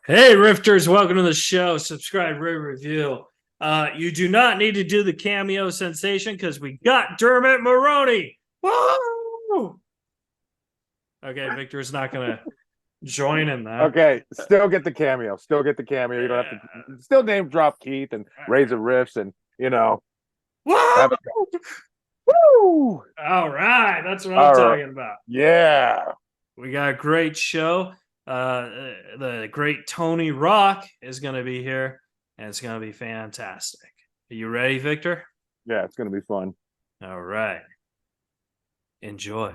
Hey, Rifters, welcome to the show. Subscribe, rate, review. You do not need to do the cameo sensation because we got Dermot Maroney. Woo! Okay, Victor's not going to join in that. Okay, still get the cameo. Still get the cameo. You don't have to still name drop Keith and Reza riffs and have it. Woo! All right, that's what I'm All right. talking about. Yeah. We got a great show. The great Tony Rock is going to be here, and it's going to be fantastic. Are you ready, Victor? Yeah, it's gonna be fun. All right. Enjoy.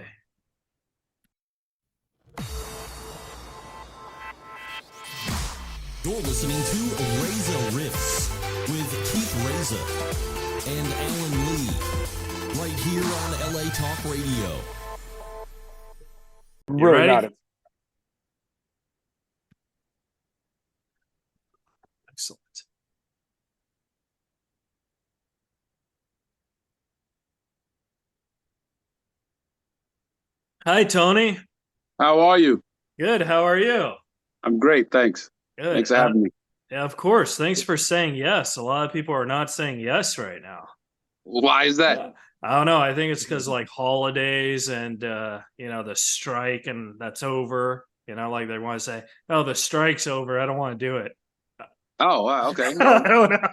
You're listening to Reza Riffs with Keith Reza and Alan Lee, right here on LA Talk Radio. You ready? Not it. Excellent. Hi, Tony. How are you? Good. How are you? I'm great, thanks. Good. Thanks for having me. Yeah, of course. Thanks for saying yes. A lot of people are not saying yes right now. Why is that? I don't know. I think it's because like holidays and the strike and that's over. Like they want to say, "Oh, the strike's over. I don't want to do it." Oh, wow, okay. I don't know.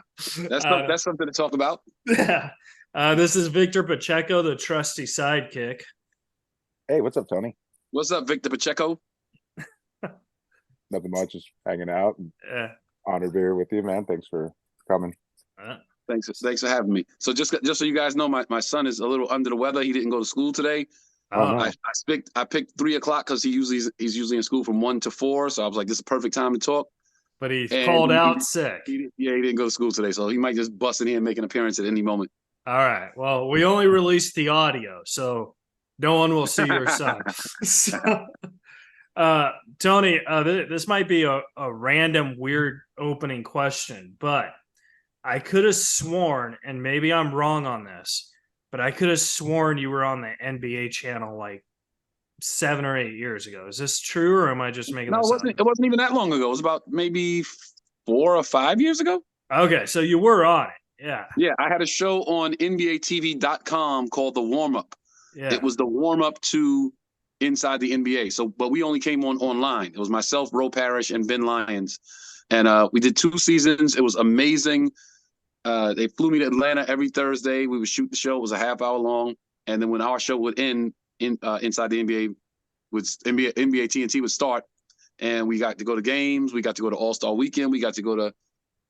That's something to talk about. Yeah. This is Victor Pacheco, the trusty sidekick. Hey, what's up, Tony? What's up, Victor Pacheco? Nothing much, just hanging out. Yeah. Honored to be here with you, man. Thanks for coming. Thanks for having me. So just so you guys know, my son is a little under the weather. He didn't go to school today. Oh, no. I picked 3:00 because he's usually in school from 1 to 4. So I was like, this is a perfect time to talk. But he called out sick. He didn't go to school today, so he might just bust in here and make an appearance at any moment. All right. Well, we only released the audio, so no one will see your son. So, Tony, this might be a random, weird opening question, but I could have sworn, and maybe I'm wrong on this, but I could have sworn you were on the NBA channel like 7 or 8 years ago. Is this true, or am I just making this up? It wasn't even that long ago. It was about maybe 4 or 5 years ago. Okay, so you were on it. Yeah. Yeah, I had a show on NBATV.com called The Warm Up. Yeah. It was the warm up to Inside the NBA. So, but we only came on online. It was myself, Ro Parrish, and Ben Lyons, and we did 2 seasons. It was amazing. They flew me to Atlanta every Thursday. We would shoot the show. It was a half hour long, and then when our show would end, Inside the NBA, with NBA TNT would start, and we got to go to games. We got to go to All-Star Weekend. We got to go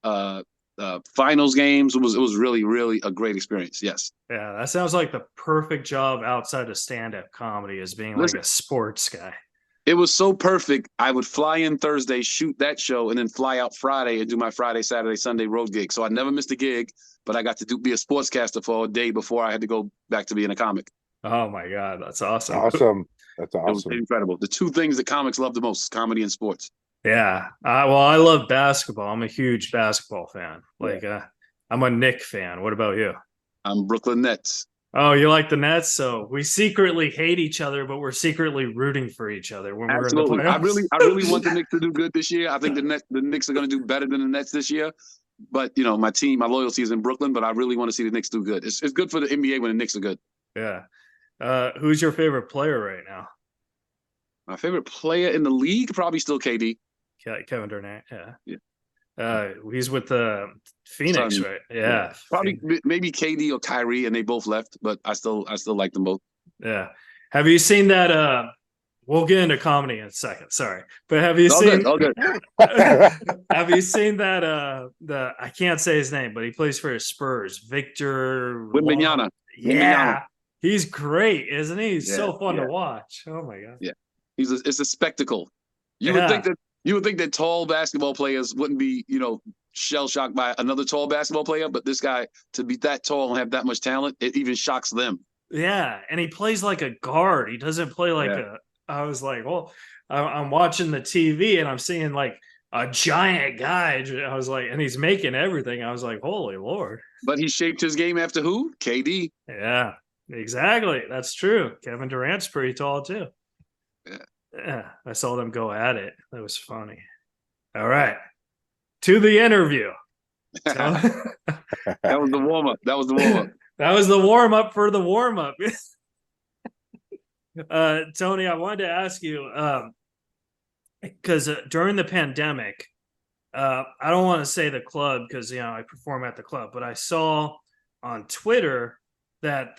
to finals games. It was really, really a great experience. Yes. Yeah, that sounds like the perfect job outside of stand-up comedy as being like a sports guy. It was so perfect. I would fly in Thursday, shoot that show, and then fly out Friday and do my Friday, Saturday, Sunday road gig. So I never missed a gig, but I got to be a sportscaster for a day before I had to go back to being a comic. Oh my God, that's awesome. Awesome. That's awesome. It was incredible. The 2 things that comics love the most, comedy and sports. Yeah. Well, I love basketball. I'm a huge basketball fan. I'm a Knick fan. What about you? I'm Brooklyn Nets. Oh, you like the Nets? So we secretly hate each other, but we're secretly rooting for each other when Absolutely. we're in the playoffs. I really want the Knicks to do good this year. I think the Knicks are going to do better than the Nets this year. But, my loyalty is in Brooklyn, but I really want to see the Knicks do good. It's good for the NBA when the Knicks are good. Yeah. Who's your favorite player right now? My favorite player in the league, probably still KD. Kevin Durant. Yeah. He's with Phoenix, right? Yeah. Probably maybe KD or Kyrie, and they both left, but I still like them both. Yeah. Have you seen that? We'll get into comedy in a second. Sorry, but have you seen? All good. Have you seen that? I can't say his name, but he plays for his Spurs. Victor Wembanyama. Yeah, he's great, isn't he? He's so fun to watch. Oh my God. Yeah, it's a spectacle. You would think that tall basketball players wouldn't be, shell shocked by another tall basketball player, but this guy, to be that tall and have that much talent, it even shocks them. Yeah, and he plays like a guard. He doesn't play like I was like, well, I'm watching the TV and I'm seeing like a giant guy. I was like, and he's making everything. I was like, holy Lord. But he shaped his game after who? KD. Yeah, exactly. That's true. Kevin Durant's pretty tall too. Yeah, I saw them go at it. That was funny. All right. To the interview. So, That was the warm up. That was the warm up. that was the warm up for the warm up. Tony, I wanted to ask you, because during the pandemic, I don't want to say the club because I perform at the club, but I saw on Twitter that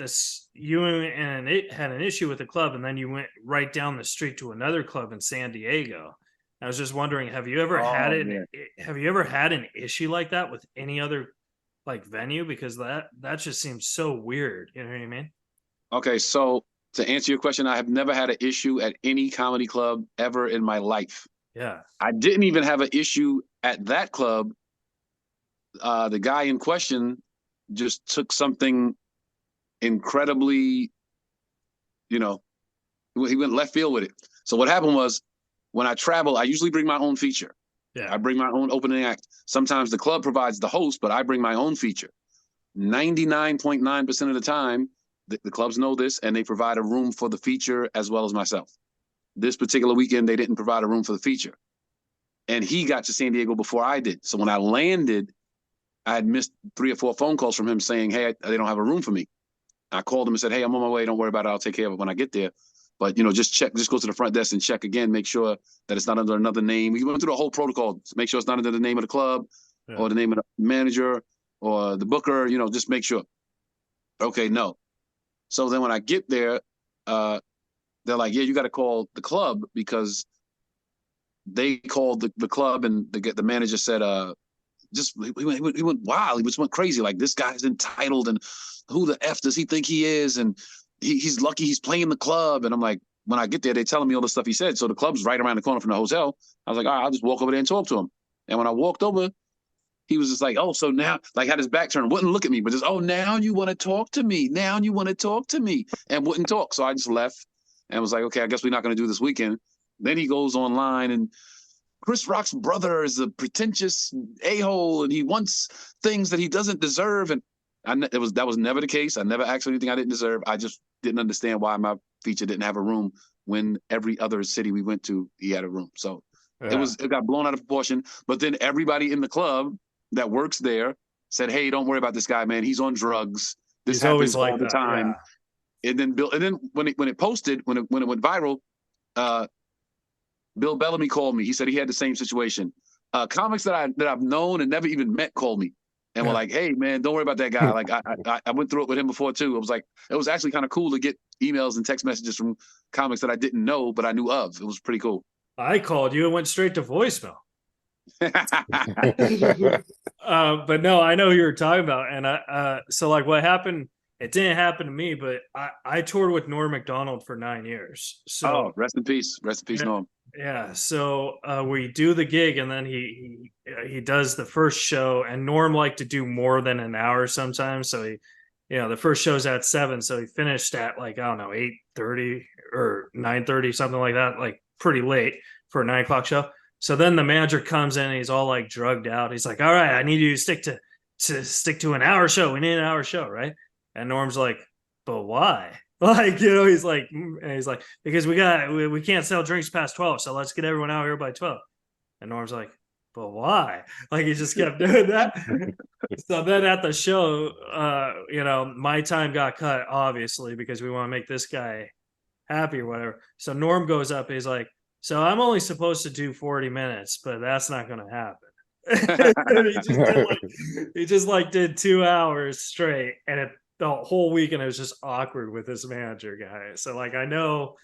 you and it had an issue with the club, and then you went right down the street to another club in San Diego. I was just wondering, have you ever had it? man. Have you ever had an issue like that with any other like venue? Because that just seems so weird. You know what I mean? Okay, so to answer your question, I have never had an issue at any comedy club ever in my life. Yeah. I didn't even have an issue at that club. The guy in question just took something incredibly, he went left field with it. So what happened was, when I travel, I usually bring my own feature. Yeah. I bring my own opening act. Sometimes the club provides the host, but I bring my own feature. 99.9% of the time, the clubs know this, and they provide a room for the feature as well as myself. This particular weekend, they didn't provide a room for the feature. And he got to San Diego before I did. So when I landed, I had missed 3 or 4 phone calls from him saying, hey, they don't have a room for me. I called him and said, hey, I'm on my way. Don't worry about it. I'll take care of it when I get there. But, just go to the front desk and check again, make sure that it's not under another name. We went through the whole protocol to make sure it's not under the name of the club or the name of the manager or the booker, just make sure. Okay, no. So then when I get there, they're like, yeah, you got to call the club, because they called the club, and the manager said, he went wild. He just went crazy. Like, this guy's entitled, and who the F does he think he is? And he's lucky he's playing the club. And I'm like, when I get there, they're telling me all the stuff he said. So the club's right around the corner from the hotel. I was like, all right, I'll just walk over there and talk to him. And when I walked over, he was just like, oh, so now, like, had his back turned, wouldn't look at me, but just, oh, now you want to talk to me. Now you want to talk to me, and wouldn't talk. So I just left and was like, okay, I guess we're not going to do this weekend. Then he goes online, and Chris Rock's brother is a pretentious a-hole, and he wants things that he doesn't deserve. And that was never the case. I never asked for anything I didn't deserve. I just didn't understand why my feature didn't have a room when every other city we went to, he had a room. So it got blown out of proportion. But then everybody in the club that works there said, hey, don't worry about this guy, man. He's on drugs. This happens all the time. Yeah. And then when it went viral, Bill Bellamy called me. He said he had the same situation. Comics that I've known and never even met called me and were like, hey, man, don't worry about that guy. Like, I went through it with him before, too. It was actually kind of cool to get emails and text messages from comics that I didn't know, but I knew of. It was pretty cool. I called you and went straight to voicemail. But no, I know who you're talking about. And so like what happened, it didn't happen to me, but I toured with Norm Macdonald for 9 years. So rest in peace. Rest in peace, Norm. Yeah. So we do the gig, and then he does the first show, and Norm liked to do more than an hour sometimes. So he, the first show's at 7. So he finished at like, I don't know, 8:30 or 9:30, something like that, like pretty late for a 9 o'clock show. So then the manager comes in and he's all like drugged out. He's like, all right, I need you to stick to an hour show. We need an hour show, right? And Norm's like, but why? Like, he's like, because we can't sell drinks past 12. So let's get everyone out here by 12. And Norm's like, but why? Like, he just kept doing that. So then at the show, my time got cut, obviously, because we want to make this guy happy or whatever. So Norm goes up. He's like, so I'm only supposed to do 40 minutes, but that's not going to happen. he just did 2 hours straight, and the whole weekend it was just awkward with this manager guy. So like, I know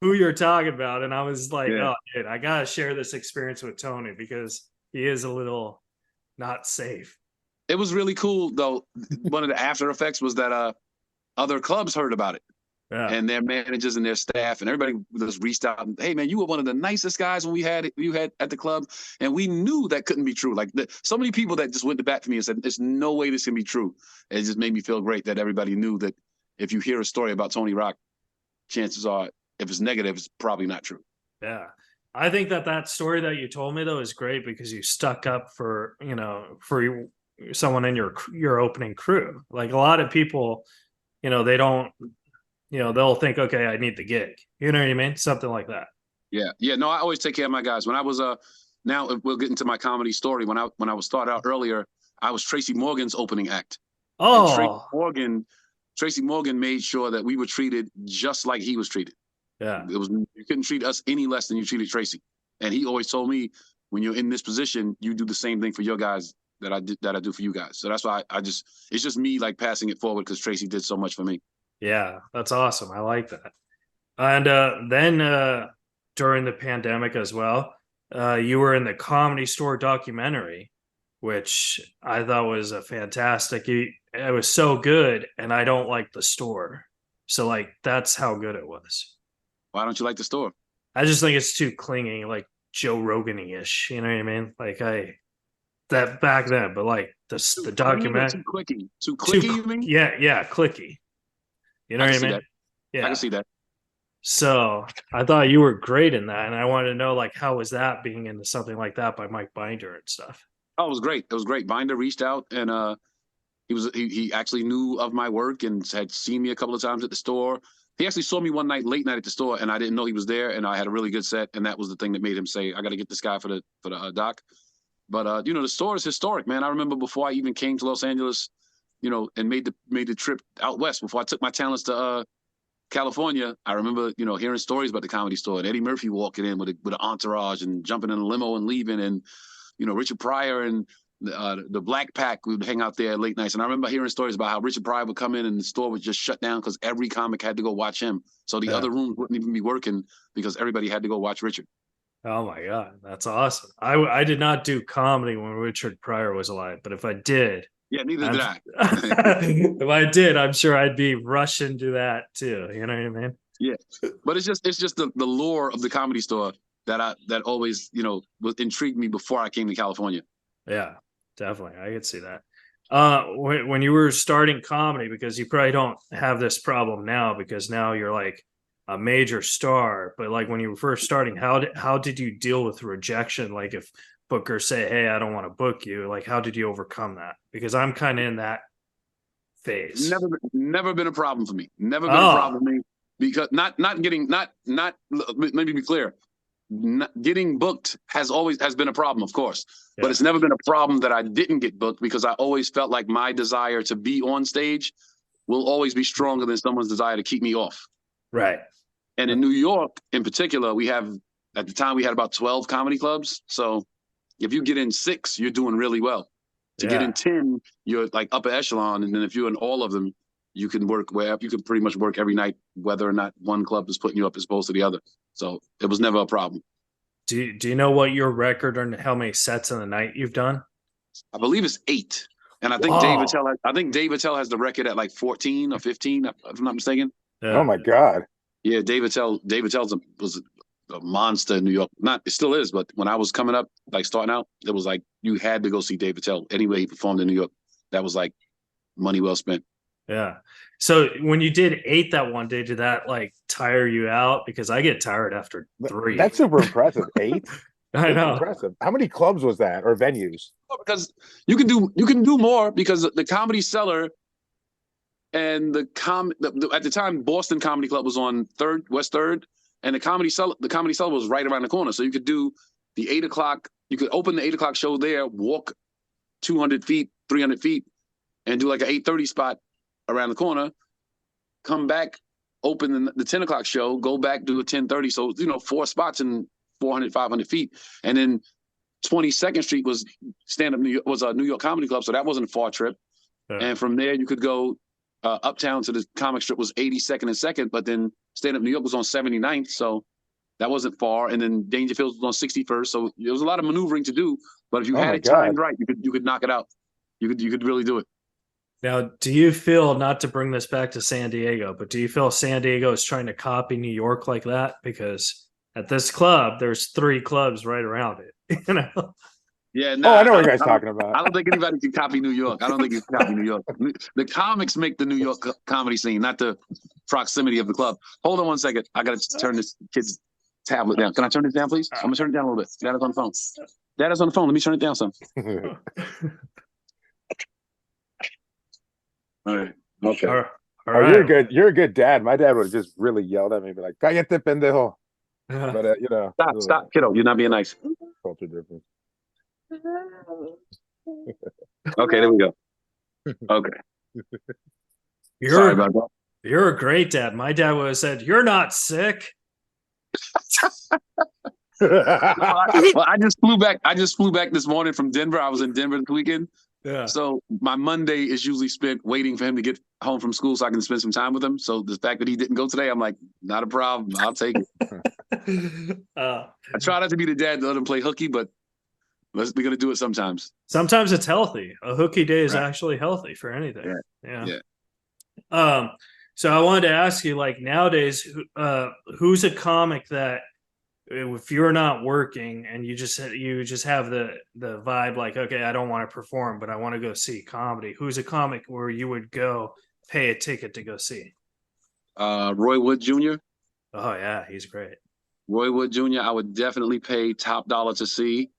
who you're talking about, and I was like, oh, dude, I gotta share this experience with Tony because he is a little not safe. It was really cool though. One of the after effects was that other clubs heard about it. Yeah. And their managers and their staff and everybody just reached out and, hey man, you were one of the nicest guys when you had at the club, and we knew that couldn't be true. Like so many people that just went to bat for me and said, "There's no way this can be true." It just made me feel great that everybody knew that if you hear a story about Tony Rock, chances are, if it's negative, it's probably not true. Yeah, I think that story that you told me though is great because you stuck up for someone in your opening crew. Like a lot of people, they don't. They'll think, okay, I need the gig. You know what I mean? Something like that. Yeah. No, I always take care of my guys. When I was now we'll get into my comedy story. When I was started out earlier, I was Tracy Morgan's opening act. And Tracy Morgan made sure that we were treated just like he was treated. Yeah. It was, you couldn't treat us any less than you treated Tracy. And he always told me, when you're in this position, you do the same thing for your guys that I do for you guys. So that's why it's just me like passing it forward because Tracy did so much for me. Yeah, that's awesome. I like that. And then during the pandemic as well, you were in the Comedy Store documentary, which I thought was a fantastic. It was so good, and I don't like the store, so like that's how good it was. Why don't you like the store? I just think it's too clingy, like Joe Rogan-ish. You know what I mean? Like that back then, but like the documentary, too clicky. You mean? Yeah, clicky. You know what I mean? That. Yeah, I can see that. So I thought you were great in that, and I wanted to know like how was that being into something like that by Mike Binder and stuff. Oh, it was great. It was great. Binder reached out, and he actually knew of my work and had seen me a couple of times at the store. He actually saw me one night, late night at the store, and I didn't know he was there, and I had a really good set, and that was the thing that made him say, "I got to get this guy for the doc." But the store is historic, man. I remember before I even came to Los Angeles, and made the trip out west, before I took my talents to California, I remember, hearing stories about the Comedy Store and Eddie Murphy walking in with an entourage and jumping in a limo and leaving, and Richard Pryor and the Black Pack would hang out there late nights. And I remember hearing stories about how Richard Pryor would come in and the store would just shut down because every comic had to go watch him. So the other rooms wouldn't even be working because everybody had to go watch Richard. Oh my God, that's awesome. I did not do comedy when Richard Pryor was alive, but if I did, yeah, neither did I. If I did, I'm sure I'd be rushing to that too. You know what I mean? Yeah, but it's just the lore of the Comedy Store that always was intrigued me before I came to California. Yeah, definitely, I could see that. When you were starting comedy, because you probably don't have this problem now, because now you're like a major star. But like when you were first starting, how did you deal with rejection? Like if bookers say, "Hey, I don't want to book you," like how did you overcome that? Because I'm kind of in that phase. Never been a problem for me. Never been a problem for me, because not getting let me be clear. Not getting booked has been a problem, of course, but it's never been a problem that I didn't get booked, because I always felt like my desire to be on stage will always be stronger than someone's desire to keep me off. Right. And in New York, in particular, at the time we had about 12 comedy clubs. So if you get in 6, you're doing really well. To get in 10, you're like upper echelon. And then if you're in all of them, you can work wherever. You can pretty much work every night, whether or not one club is putting you up as opposed to the other. So it was never a problem. Do you know what your record on how many sets in the night you've done? I believe it's 8. And I think Dave Attell has the record at like 14 or 15, if I'm not mistaken. Oh my God. Yeah, Dave Attell was a monster in New York. It still is, but when I was coming up, like starting out, it was like you had to go see Dave Attell anyway he performed in New York. That was like money well spent. Yeah. So when you did 8 that one day, did that like tire you out? Because I get tired after 3. That's super impressive. 8? I know. Impressive. How many clubs was that, or venues? Because you can do more, because the Comedy Cellar and at the time Boston Comedy Club was on West 3rd, and the Comedy Cellar was right around the corner. So you could do the 8 o'clock. You could open the 8 o'clock show there, walk 200 feet, 300 feet, and do like an 8:30 spot around the corner. Come back, open the 10 o'clock show, go back, do a 10:30. So 4 spots in 400, 500 feet, and then 22nd Street was stand-up was a New York Comedy Club, so that wasn't a far trip. Yeah. And from there you could go uptown to the comic strip was 82nd and 2nd, but then stand-up New York was on 79th, so that wasn't far. And then Dangerfield was on 61st, so there was a lot of maneuvering to do. But if you had it timed right, you could knock it out. You could really do it. Now, do you feel, not to bring this back to San Diego, but do you feel San Diego is trying to copy New York like that? Because at this club, there's 3 clubs right around it. Yeah. No, I know what you guys are talking about. I don't think anybody can copy New York. I don't think you can copy New York. The comics make the New York comedy scene, not the proximity of the club. Hold on one second. I got to turn this kid's tablet down. Can I turn this down, please? I'm going to turn it down a little bit. Dad is on the phone. Dad is on the phone. Let me turn it down some. All right. Okay. All right. You're a good dad. My dad would have just really yelled at me, be like, "Cállate, pendejo." But stop, kiddo. You're not being nice. culture difference. Okay, there we go. Okay, sorry You're about that. you're a great dad. My dad would have said, "You're not sick." I just flew back. I just flew back this morning from Denver. I was in Denver this weekend. Yeah. So my Monday is usually spent waiting for him to get home from school so I can spend some time with him. So the fact that he didn't go today, I'm like, not a problem. I'll take it. I try not to be the dad to let him play hooky, but we're going to do it sometimes. Sometimes it's healthy. A hooky day is Right. actually healthy for anything. Yeah. So I wanted to ask you, like, nowadays, who's a comic that if you're not working and you just have the vibe like, okay, I don't want to perform, but I want to go see comedy. Who's a comic where you would go pay a ticket to go see? Roy Wood Jr. Oh yeah, he's great. Roy Wood Jr. I would definitely pay top dollar to see.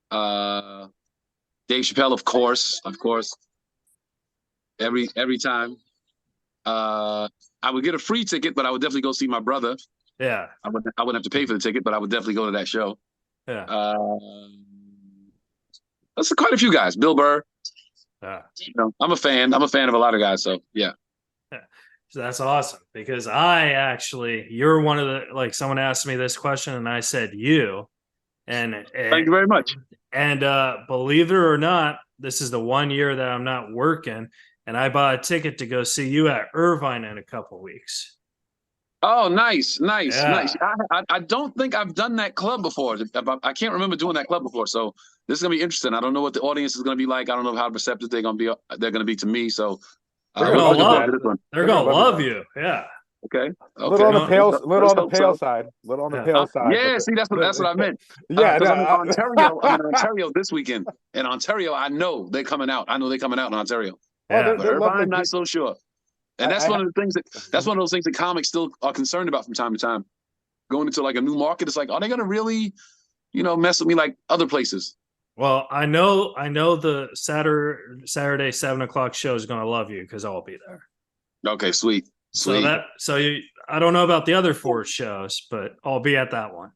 Dave Chappelle, of course, every time. I would get a free ticket, but I would definitely go see my brother. Yeah, I wouldn't have to pay for the ticket, but I would definitely go to that show. yeah, That's quite a few guys. Bill Burr. yeah. You know, I'm a fan of a lot of guys. So yeah. So that's awesome because you're one of the, like, someone asked me this question and I said you, and Thank you very much. And believe it or not, this is the 1 year that I'm not working, and I bought a ticket to go see you at Irvine in a couple weeks. Oh, nice. Yeah. I don't think I've done that club before. I can't remember doing that club before. So this is gonna be interesting. I don't know what the audience is gonna be like. I don't know how receptive they're gonna be to me. So They're gonna gonna love love you. They're gonna love you. Yeah. Okay. Little on the pale, little on the hope pale so. side. Little on the Yeah. pale side. Yeah, see, that's what I meant. Yeah, Because no, I'm in Ontario. I'm in Ontario this weekend. In Ontario, I know they're coming out. I know they're coming out in Ontario. Yeah. they're But Irvine, lovely. not so sure. And that's one of the things that's one of those things that comics still are concerned about from time to time. Going into like a new market, it's like, are they gonna really, mess with me like other places? Well, I know the Saturday 7 o'clock show is gonna love you because I'll be there. Okay, sweet. I don't know about the other 4 shows, but I'll be at that one.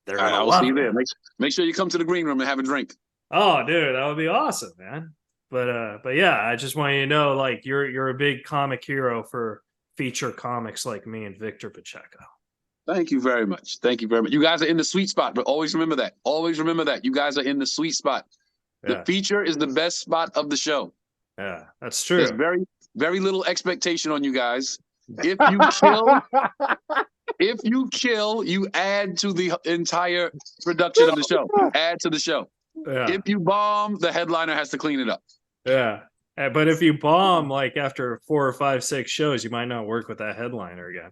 They're All right, gonna I will love see you it. there. Make sure you come to the green room and have a drink. Oh, dude, that would be awesome, man. But yeah, I just want you to know, like, you're a big comic hero for feature comics like me and Victor Pacheco. Thank you very much. Thank you very much. You guys are in the sweet spot, but always remember that. Always remember that. You guys are in the sweet spot. The Yeah, feature is the best spot of the show. yeah, that's There's true. very, very little expectation on you guys. If you kill, you add to the entire production of the show. You add to the show. Yeah, If you bomb, the headliner has to clean it up. yeah. But if you bomb like after 4 or 5, 6 shows, you might not work with that headliner again.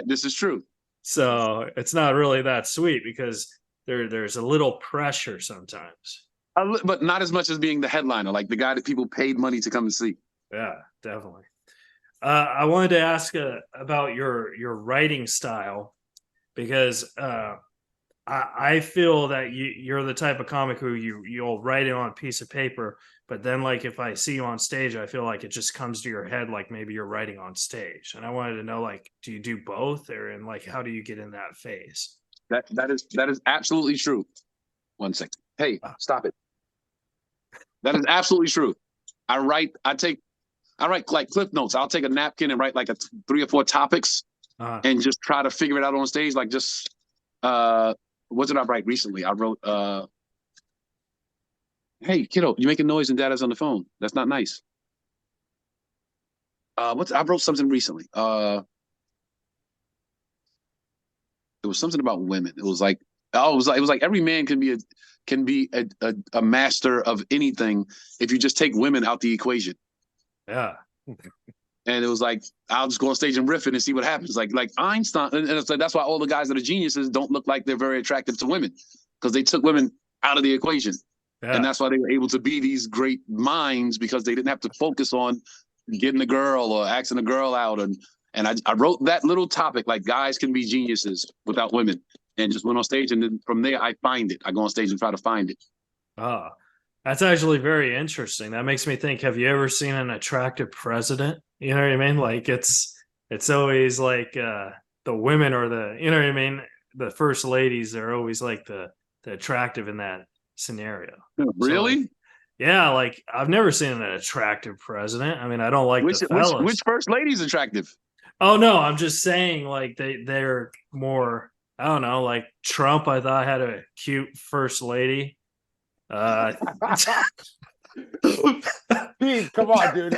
This is true. So it's not really that sweet because there's a little pressure sometimes. But not as much as being the headliner, like the guy that people paid money to come and see. Yeah, definitely. I wanted to ask about your writing style because I feel that you're the type of comic who you'll write it on a piece of paper, but then, like, if I see you on stage, I feel like it just comes to your head, like maybe you're writing on stage. And I wanted to know, like, do you do both, or and like how do you get in that phase? That is absolutely true. 1 second. Hey, stop it. That is absolutely true. I write like cliff notes. I'll take a napkin and write like 3 or 4 topics and just try to figure it out on stage. Like just what did I write recently? I wrote hey kiddo, you're making noise and dada's on the phone. That's not nice. I wrote something recently. It was something about women. It was like every man can be a master of anything if you just take women out the equation. Yeah. And it was like, I'll just go on stage and riff it and see what happens. Like Einstein, and it's like that's why all the guys that are geniuses don't look like they're very attractive to women, because they took women out of the equation. Yeah. And that's why they were able to be these great minds, because they didn't have to focus on getting a girl or asking a girl out. And I wrote that little topic, like guys can be geniuses without women, and just went on stage. And then from there, I find it. I go on stage and try to find it. Oh, that's actually very interesting. That makes me think, have you ever seen an attractive president? You know what I mean? Like it's always like the women or the, you know what I mean? The first ladies are always like the attractive in that scenario. Really? Yeah, like I've never seen an attractive president. I mean, I don't like Which the fellas. which first lady's attractive? Oh no, I'm just saying like they're more. I don't know, like Trump. I thought had a cute first lady. Pete, come on, dude.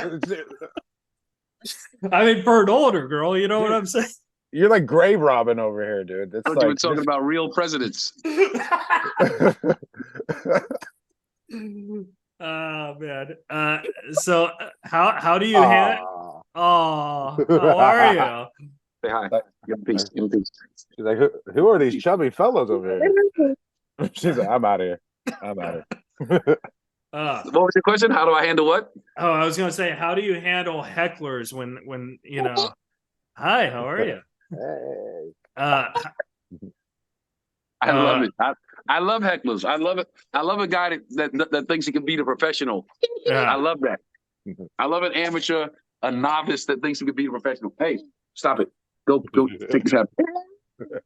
I mean, for an older girl, you know what I'm saying? You're like grave robbing over here, dude. It's I thought like you were talking about real presidents. Oh man. So how do you handle? Oh, how are you? Say hi. Give him peace. Give him peace. She's like, who are these chubby fellows over here? She's like, I'm out of here. I'm out of here. What was your question? How do I handle what? Oh, I was gonna say, how do you handle hecklers when you know? Hi, how are you? Hey. I love it. I love hecklers. I love it. I love a guy that thinks he can beat a professional. Yeah. I love that. I love an amateur, a novice that thinks he can beat a professional. Hey, stop it. Go take this out.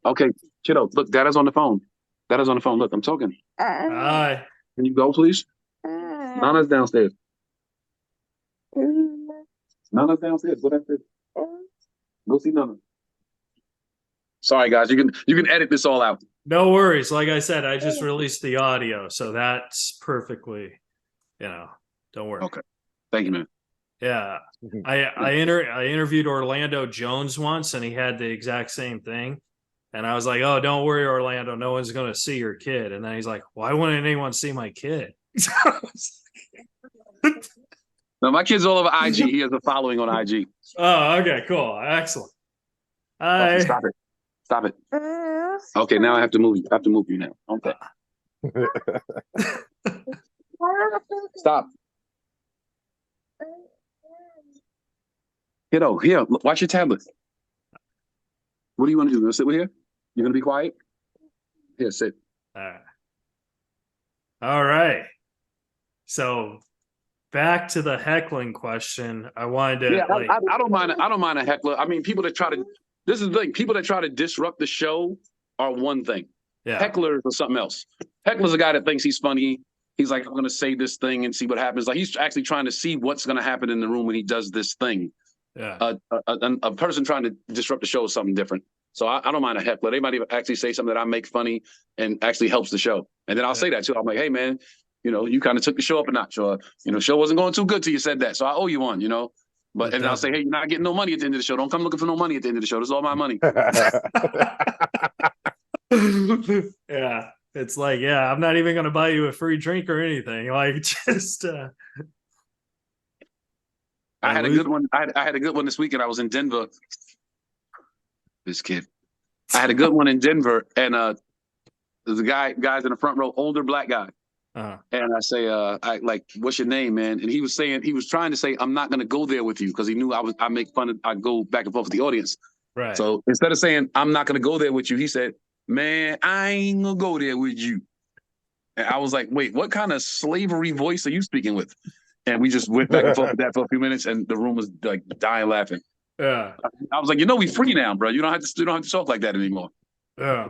Okay, kiddo. Look, Dada's on the phone. Dada's on the phone. Look, I'm talking. Hi. Can you go, please? Nana's downstairs. Nana's downstairs. Go downstairs. Go see Nana. Sorry, guys. You can edit this all out. No worries. Like I said, I just released the audio, so that's perfectly, don't worry. Okay. Thank you, man. Yeah. I interviewed Orlando Jones once, and he had the exact same thing. And I was like, "Oh, don't worry, Orlando. No one's going to see your kid." And then he's like, "Why wouldn't anyone see my kid?" No, my kid's all over IG. He has a following on IG. Oh, okay, cool, excellent. Okay, stop it. Stop it. Okay, now I have to move you. I have to move you now. Okay. Stop. Kiddo, here, watch your tablet. What do you want to do? You want to sit with here? You gonna be quiet? Here, sit. All right. So back to the heckling question. I wanted to. Yeah, I don't mind. I don't mind a heckler. I mean, people that try to. This is the thing. People that try to disrupt the show are one thing. Yeah. Hecklers are something else. Heckler's a guy that thinks he's funny. He's like, I'm going to say this thing and see what happens. Like he's actually trying to see what's going to happen in the room when he does this thing. Yeah. A person trying to disrupt the show is something different. So I don't mind a heckler. They might even actually say something that I make funny and actually helps the show. And then I'll say that too. I'm like, hey man, you kind of took the show up a notch, or show wasn't going too good till you said that. So I owe you one, But and I'll say, hey, you're not getting no money at the end of the show. Don't come looking for no money at the end of the show. This is all my money. Yeah. It's like, yeah, I'm not even going to buy you a free drink or anything. Like, just. I had a good one. I had a good one this weekend. I was in Denver. This kid. I had a good one in Denver, and there's a guys in the front row, older black guy. Uh-huh. And I say, I like, what's your name, man? And he was trying to say, I'm not going to go there with you, because he knew I make fun of, I go back and forth with the audience. Right. So instead of saying, I'm not going to go there with you, he said, man, I ain't going to go there with you. And I was like, wait, what kind of slavery voice are you speaking with? And we just went back and forth with that for a few minutes, and the room was like dying laughing. Yeah. I was like, we free now, bro. You don't have to talk like that anymore. Yeah.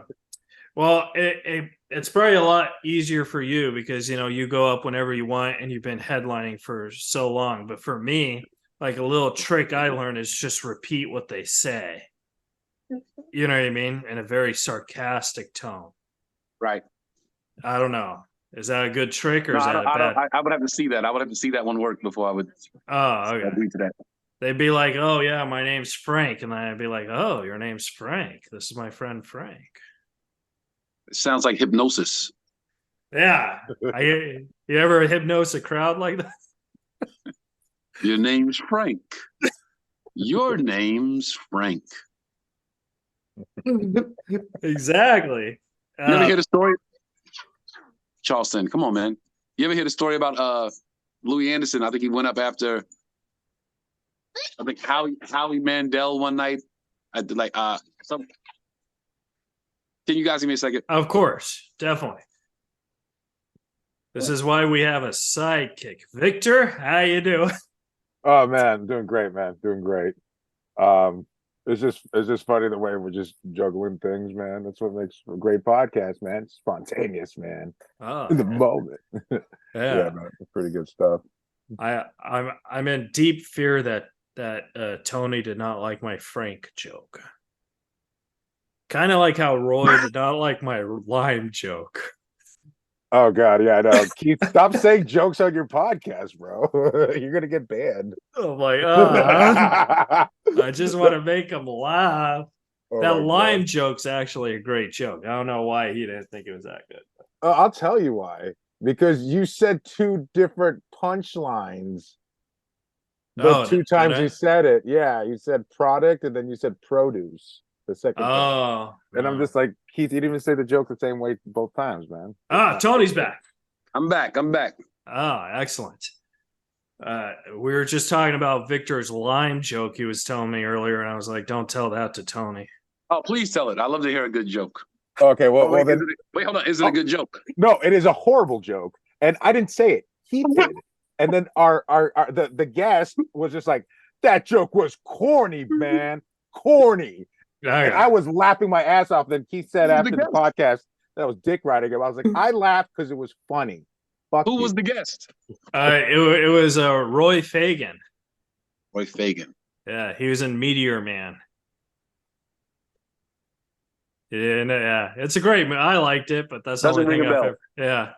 Well, it's probably a lot easier for you because, you go up whenever you want and you've been headlining for so long. But for me, like a little trick I learned is just repeat what they say. You know what I mean? In a very sarcastic tone. Right. I don't know. Is that a good trick or is that a bad? I would have to see that. I would have to see that one work before I would okay. agree to that. They'd be like, oh, yeah, my name's Frank. And then I'd be like, oh, your name's Frank. This is my friend Frank. It sounds like hypnosis. Yeah. You ever hypnose a crowd like that? Your name's Frank. Your name's Frank. Exactly. You ever hear the story? Charleston, come on, man. You ever hear the story about Louis Anderson? I think he went up after Howie Mandel one night. Can you guys give me a second? Of course, definitely. This is why we have a sidekick. Victor, how you doing? Oh man, doing great, man. Doing great. It's just funny the way we're just juggling things, man. That's what makes a great podcast, man. It's spontaneous, man. Oh, In the moment. yeah. Yeah, man. It's pretty good stuff. I'm in deep fear that Tony did not like my Frank joke. Kind of like how Roy did not like my lime joke. Oh God, yeah, I know. Keith, stop saying jokes on your podcast, bro. You're gonna get banned. I'm like, I just want to make him laugh. Oh That my lime God. joke's actually a great joke. I don't know why he didn't think it was that good. I'll tell you why. Because you said two different punchlines the Oh, two did times you I? said it. Yeah, you said product and then you said produce the second time. Oh, And I'm no. just like, Keith, you didn't even say the joke the same way both times, man. Tony's back. I'm back. I'm back. Oh, excellent. We were just talking about Victor's lime joke he was telling me earlier, and I was like, don't tell that to Tony. Oh, please tell it. I love to hear a good joke. Okay, well, Oh, wait, then, hold on. Is it a good joke? no, it is a horrible joke. And I didn't say it. Keith did. And then the guest was just like, that joke was corny, man. Corny. Okay. And I was laughing my ass off. Then Keith said Who's after the the guest? podcast that was dick riding him. I was like, I laughed because it was funny. Fuck Who you. was the guest? It was Roy Fagan. Roy Fagan. Yeah, he was in Meteor Man. Yeah, it's a great movie. I liked it, but that's the Doesn't only ring thing a I've bell. ever. Yeah.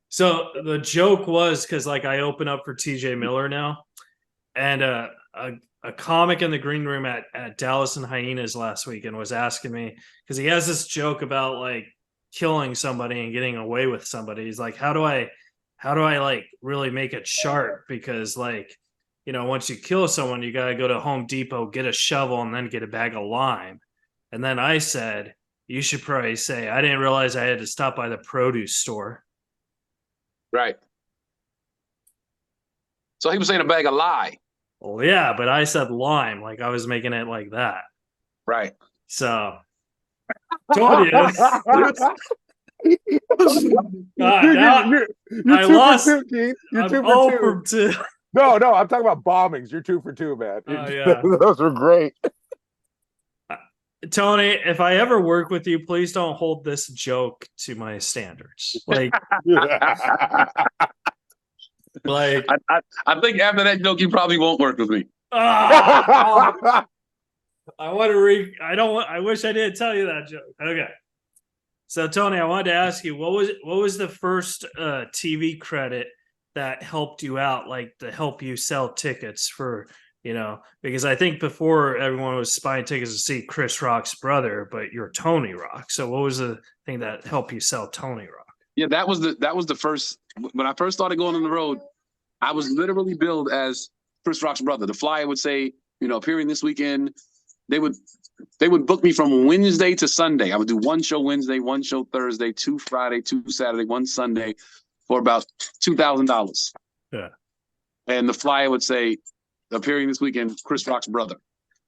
So the joke was because like I open up for TJ Miller now, and a comic in the green room at Dallas and Hyenas last weekend was asking me because he has this joke about like killing somebody and getting away with somebody. He's like, how do I like really make it sharp? Because like, you know, once you kill someone, you got to go to Home Depot, get a shovel, and then get a bag of lime. And then I said, you should probably say, I didn't realize I had to stop by the produce store. Right. So he was saying a bag of lie. Well, yeah, but I said lime, like I was making it like that. Right. So, told you. Now You're I two lost. for two, Keith. You're I'm 2 0 for 2. from 2. No, I'm talking about bombings. You're 2 for 2, man. Oh, yeah. Those were great. Tony, if I ever work with you, please don't hold this joke to my standards. Like, I think after that joke, you probably won't work with me. I want to I wish I didn't tell you that joke. Okay. So Tony, I wanted to ask you, what was the first TV credit that helped you out, like to help you sell tickets for, you know, because I think before everyone was buying tickets to see Chris Rock's brother, but you're Tony Rock. So what was the thing that helped you sell Tony Rock? Yeah, that was the first. When I first started going on the road, I was literally billed as Chris Rock's brother. The flyer would say, you know, appearing this weekend. They would book me from Wednesday to Sunday. I would do one show Wednesday, one show Thursday, 2 Friday, 2 Saturday, 1 Sunday for about $2,000. Yeah. And the flyer would say, appearing this weekend, Chris Rock's brother,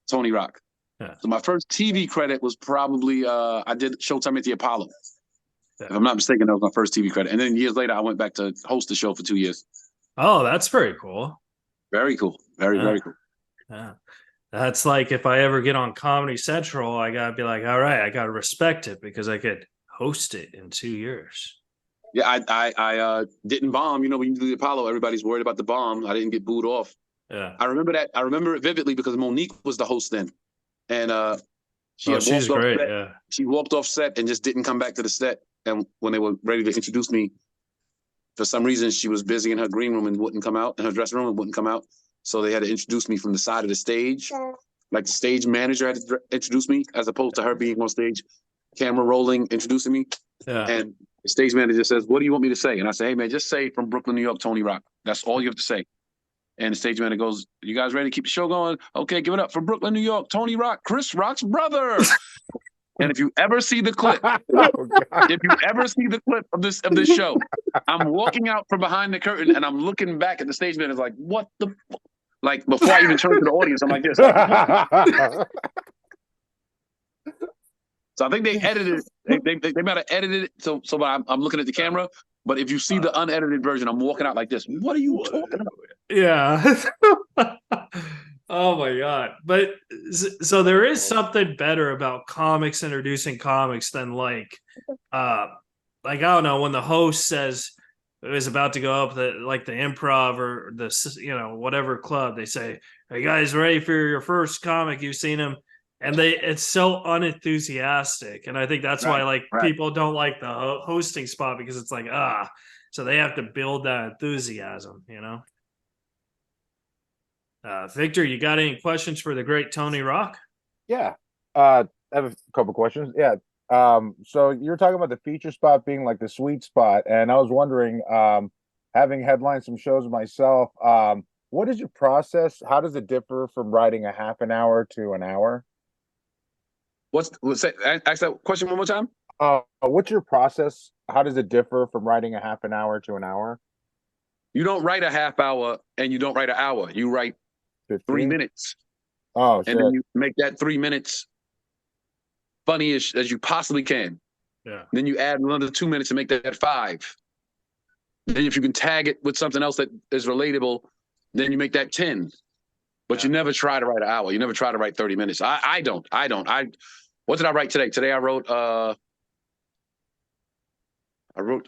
Tony Rock. Yeah. So my first TV credit was probably I did Showtime at the Apollo. Yeah. If I'm not mistaken, that was my first TV credit. And then years later, I went back to host the show for 2 years. Oh, that's very cool. Very cool. Very, very cool. Yeah. That's like if I ever get on Comedy Central, I gotta be like, all right, I gotta respect it because I could host it in 2 years. Yeah, I didn't bomb. You know, when you do the Apollo, everybody's worried about the bomb. I didn't get booed off. Yeah. I remember that. I remember it vividly because Monique was the host then. And She's great. set. Yeah. She walked off set and just didn't come back to the set. And when they were ready to introduce me, for some reason, she was busy in her green room and wouldn't come out, in her dressing room and wouldn't come out. So they had to introduce me from the side of the stage. Like the stage manager had to introduce me as opposed to her being on stage, camera rolling, introducing me. Yeah. And the stage manager says, what do you want me to say? And I say, hey, man, just say from Brooklyn, New York, Tony Rock. That's all you have to say. And the stage manager goes, you guys ready to keep the show going? Okay, give it up for Brooklyn, New York, Tony Rock, Chris Rock's brother. And if you ever see the clip, of this show, I'm walking out from behind the curtain and I'm looking back at the stage manager like, what the like before I even turn to the audience, I'm like this. So I think they edited it. They might have edited it so I'm looking at the camera. But if you see the unedited version, I'm walking out like this. What are you talking about? Yeah. Oh my god! But so there is something better about comics introducing comics than like I don't know when the host says it was about to go up the improv or the whatever club, they say, "Are you guys ready for your first comic? You've seen him." And it's so unenthusiastic, and I think that's why Right, like right. people don't like the hosting spot, because it's like so they have to build that enthusiasm, Victor, you got any questions for the great Tony Rock? Yeah. I have a couple questions. Yeah. So you're talking about the feature spot being like the sweet spot, and I was wondering, having headlined some shows myself, what is your process? How does it differ from writing a half an hour to an hour? What's that? Ask that question one more time. What's your process? How does it differ from writing a half an hour to an hour? You don't write a half hour and you don't write an hour. You write 3 15? minutes, Oh and then shit. you make that 3 minutes funny as you possibly can. Yeah. Then you add another 2 minutes to make that five. Then if you can tag it with something else that is relatable, then you make that 10. But Yeah. you never try to write an hour. You never try to write 30 minutes. I don't. What did I write today? Today I wrote I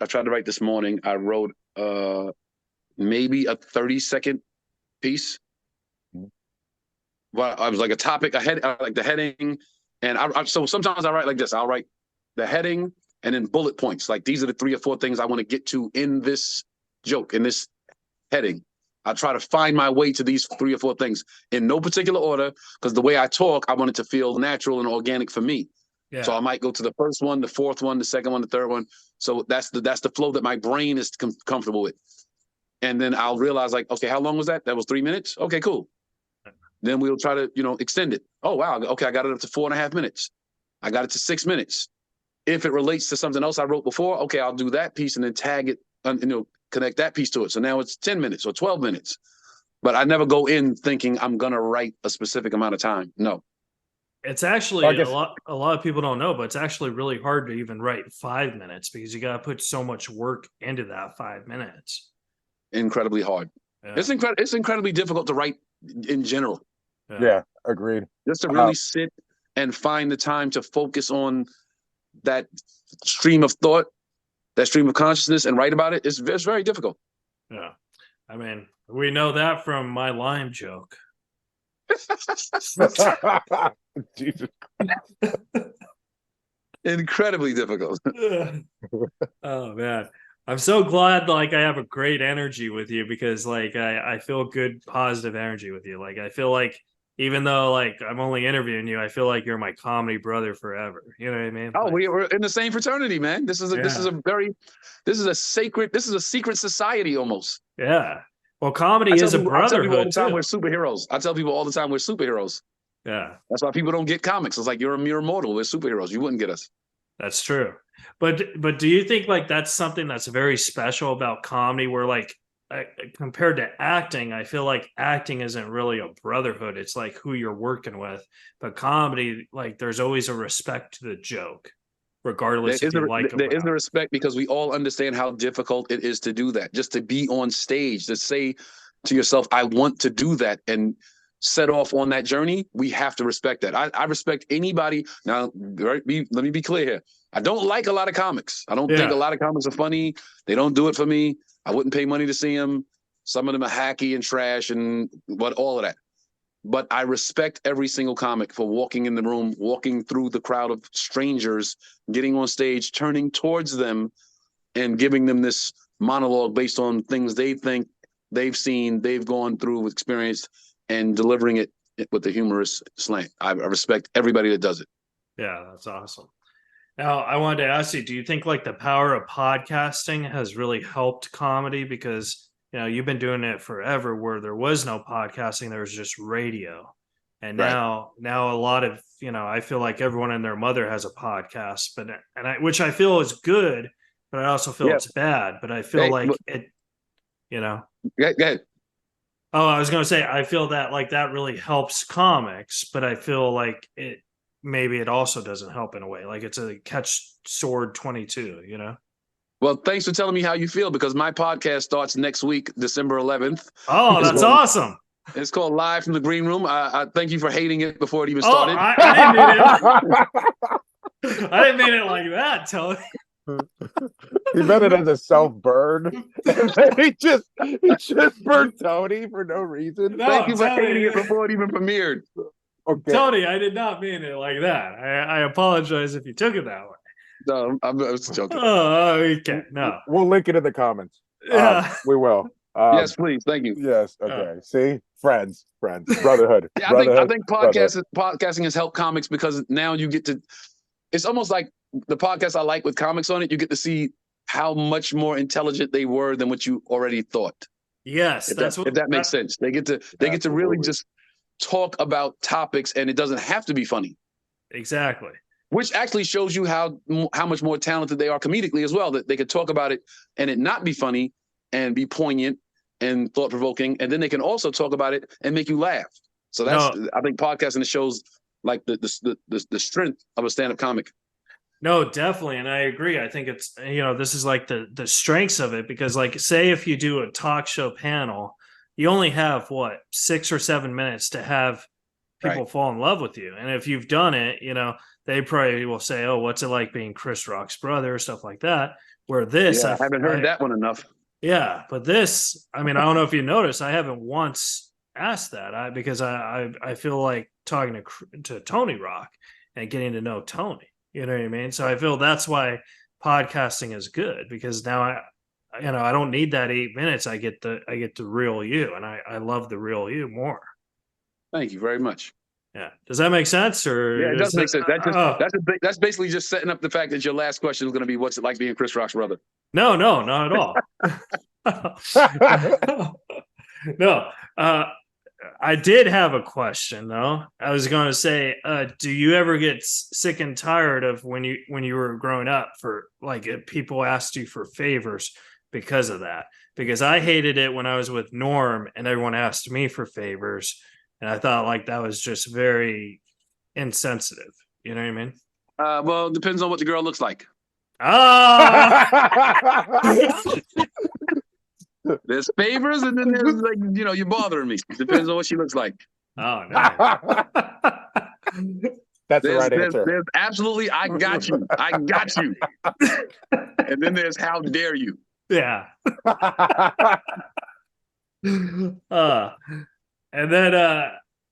tried to write this morning. I wrote maybe a 30-second piece. Well, I was like a topic, I like the heading, and so sometimes I write like this. I'll write the heading and then bullet points. Like these are the 3 or 4 things I want to get to in this joke, in this heading. I try to find my way to these 3 or 4 things in no particular order, because the way I talk, I want it to feel natural and organic for me. Yeah. So I might go to the first one, the fourth one, the second one, the third one. So that's the flow that my brain is comfortable with. And then I'll realize, like, okay, how long was that? That was 3 minutes. Okay, cool. Then we'll try to, extend it. Oh, wow. Okay, I got it up to 4.5 minutes. I got it to 6 minutes. If it relates to something else I wrote before, okay, I'll do that piece and then tag it, connect that piece to it. So now it's 10 minutes or 12 minutes. But I never go in thinking I'm going to write a specific amount of time. No. It's actually So I guess a lot of people don't know, but it's actually really hard to even write 5 minutes, because you got to put so much work into that 5 minutes. Incredibly hard. Yeah. It's incredibly difficult to write in general. yeah, agreed. Just to really sit and find the time to focus on that stream of thought, that stream of consciousness, and write about it. It's very difficult. Yeah. I mean, we know that from my lime joke. Jesus. Incredibly difficult. Oh man, I'm so glad like I have a great energy with you, because like I feel good positive energy with you. Like I feel like even though like I'm only interviewing you, I feel like you're my comedy brother forever. You know what I mean? Oh, like, we're in the same fraternity, man. This is a secret society almost. yeah. Well, comedy is a I tell people all brotherhood the time too. we're superheroes. I tell people all the time we're superheroes. Yeah. That's why people don't get comics. It's like, you're a mere mortal. We're superheroes. You wouldn't get us. That's true. But do you think like that's something that's very special about comedy, where like compared to acting, I feel like acting isn't really a brotherhood. It's like who you're working with. But comedy, like there's always a respect to the joke, regardless if you like them There or is a not. respect, because we all understand how difficult it is to do that. Just to be on stage, to say to yourself, I want to do that, and set off on that journey. We have to respect that. I respect anybody. Now, let me be clear here. I don't like a lot of comics. I don't think a Yeah. lot of comics are funny. They don't do it for me. I wouldn't pay money to see them. Some of them are hacky and trash and all of that. But I respect every single comic for walking in the room, walking through the crowd of strangers, getting on stage, turning towards them, and giving them this monologue based on things they think they've seen, they've gone through, experienced, and delivering it with the humorous slant. I respect everybody that does it. Yeah, that's awesome. Now, I wanted to ask you, do you think like the power of podcasting has really helped comedy? Because, you've been doing it forever, where there was no podcasting, there was just radio. And Right. now a lot of, I feel like everyone and their mother has a podcast, which I feel is good, but I also feel it's bad. But I feel like it, Go ahead. Oh, I was going to say, I feel that like that really helps comics, but I feel like maybe it also doesn't help in a way. Like it's a catch sword 22. Well, thanks for telling me how you feel, because my podcast starts next week, December 11th. Oh, that's awesome. It's called Live from the Green Room. I thank you for hating it before it even Oh, started. I didn't mean it. I didn't mean it like that, Tony. He meant it as a self-burn. he just burned Tony for no reason. No, Thank you for Tony. hating it before it even premiered. Okay. Tony, I did not mean it like that. I apologize if you took it that way. No, I was joking. Oh, okay. No. We'll link it in the comments. Yeah. We will. Yes, please. Thank you. Yes. Okay. See, friends, brotherhood. Yeah, I brotherhood, think podcasting has helped comics because now you get to. It's almost like the podcast I like with comics on it. You get to see how much more intelligent they were than what you already thought. Yes, If that makes sense. They get to really just talk about topics, and it doesn't have to be funny. Exactly. Which actually shows you how much more talented they are comedically as well. That they could talk about it and it not be funny and be poignant and thought provoking, and then they can also talk about it and make you laugh. So I think podcasting shows like the strength of a stand-up comic. No, definitely, and I agree. I think it's this is like the strengths of it because like say if you do a talk show panel, you only have 6 or 7 minutes to have people fall in love with you, and if you've done it, they probably will say, "Oh, what's it like being Chris Rock's brother?" Stuff like that. Where this, I haven't heard that one enough. Yeah, but this, I mean, I don't know if you noticed, I haven't once asked that because I feel like talking to Tony Rock and getting to know Tony. You know what I mean? So I feel that's why podcasting is good because now I don't need that 8 minutes. I get the real you, and I love the real you more. Thank you very much. Yeah, does that make sense? Or yeah, it does make sense. That's basically just setting up the fact that your last question is going to be, "What's it like being Chris Rock's brother?" No, not at all. No, I did have a question though. I was going to say, do you ever get sick and tired of when you were growing up for like if people asked you for favors because of that? Because I hated it when I was with Norm and everyone asked me for favors, and I thought like that was just very insensitive. You know what I mean? Well, it depends on what the girl looks like. There's favors, and then there's like you're bothering me. Depends on what she looks like. Oh no. That's the right answer. There's absolutely, I got you, and then there's how dare you. Yeah. And then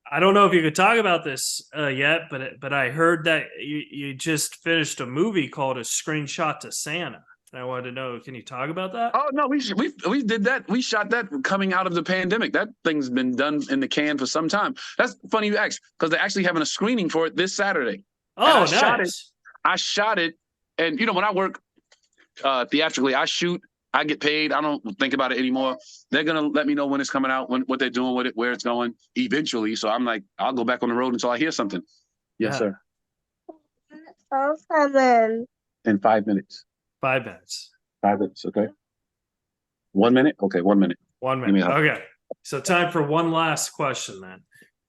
I don't know if you could talk about this yet, but I heard that you just finished a movie called A Screenshot to Santa. And I wanted to know, can you talk about that? Oh no, we did that. We shot that coming out of the pandemic. That thing's been done in the can for some time. That's funny you ask because they're actually having a screening for it this Saturday. Oh, nice. I shot it, and when I work theatrically, I shoot. I get paid. I don't think about it anymore. They're gonna let me know when it's coming out, what they're doing with it, where it's going eventually. So I'm like, I'll go back on the road until I hear something. Yes, sir. In 5 minutes. 5 minutes. 5 minutes. Okay. 1 minute. Okay. 1 minute. 1 minute. Okay. So time for one last question then.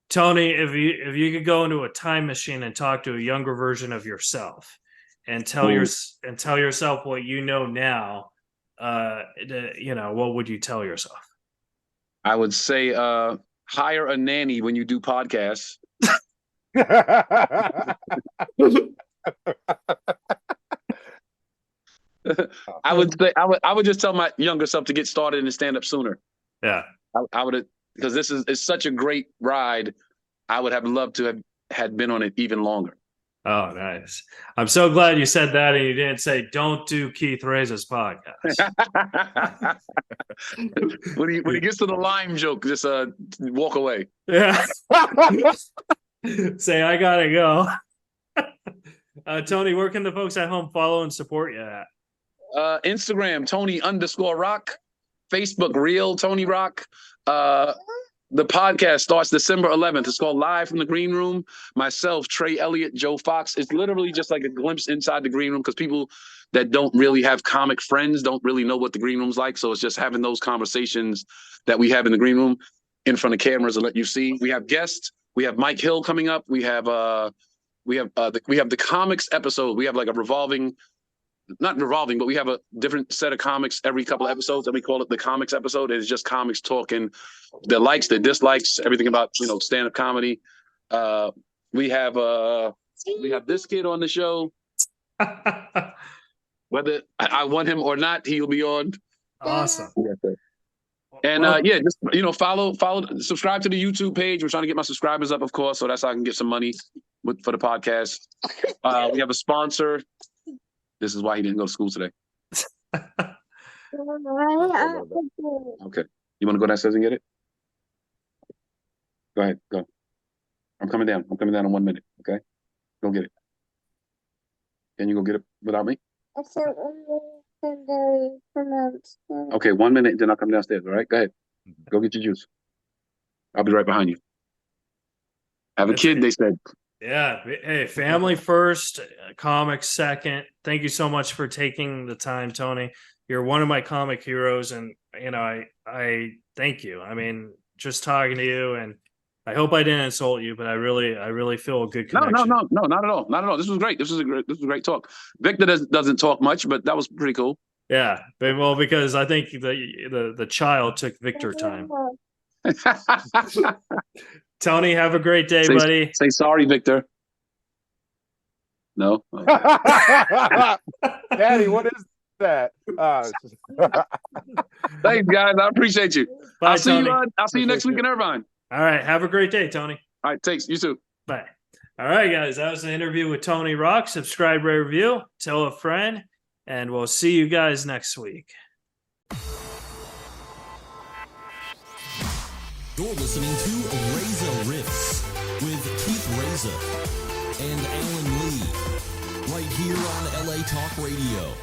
Tony, if you could go into a time machine and talk to a younger version of yourself and tell yourself what you know now, what would you tell yourself? I would say hire a nanny when you do podcasts. I would just tell my younger self to get started in stand up sooner. Yeah. I would, because it's such a great ride. I would have loved to have had been on it even longer. Oh, nice. I'm so glad you said that and you didn't say, don't do Keith Reza's podcast. when he gets to the lime joke, just walk away. Yeah. Say, I gotta go. Tony, where can the folks at home follow and support you at? Instagram, Tony_Rock. Facebook, Real Tony Rock. The podcast starts December 11th. It's called Live from the Green Room. Myself, Trey Elliott, Joe Fox. It's literally just like a glimpse inside the green room because people that don't really have comic friends don't really know what the green room's like. So it's just having those conversations that we have in the green room in front of cameras to let you see. We have guests. We have Mike Hill coming up. We have the comics episode. We have like a revolving not revolving, but we have a different set of comics every couple of episodes, and we call it the comics episode. It's just comics talking their likes, their dislikes, everything about stand-up comedy. We have this kid on the show. Whether I want him or not, he'll be on. Awesome. And just follow, subscribe to the YouTube page. We're trying to get my subscribers up, of course, so that's how I can get some money for the podcast. We have a sponsor. This is why he didn't go to school today. Okay, you want to go downstairs and get it? Go ahead, go. I'm coming down in 1 minute. Okay, go get it. Can you go get it without me? Okay, 1 minute, then I'll come downstairs. All right, go ahead. Go get your juice. I'll be right behind you. Have a kid, they said. Yeah. Hey, family first, comics second. Thank you so much for taking the time, Tony. You're one of my comic heroes, and I thank you. I mean, just talking to you, and I hope I didn't insult you, but I really feel a good connection. No, not at all. This was great. This was a great talk. Victor doesn't talk much, but that was pretty cool. Yeah, well, because I think the child took Victor time. Tony, have a great day, buddy. Say sorry, Victor. No. Daddy, what is that? Thanks, guys. I appreciate you. Bye, I'll see Tony. I'll see you next week in Irvine. All right, have a great day, Tony. All right, thanks. You too. Bye. All right, guys, that was the interview with Tony Rock. Subscribe, rate, review, tell a friend, and we'll see you guys next week. You're listening to Reza Riffs with Keith Reza and Alan Lee, right here on LA Talk Radio.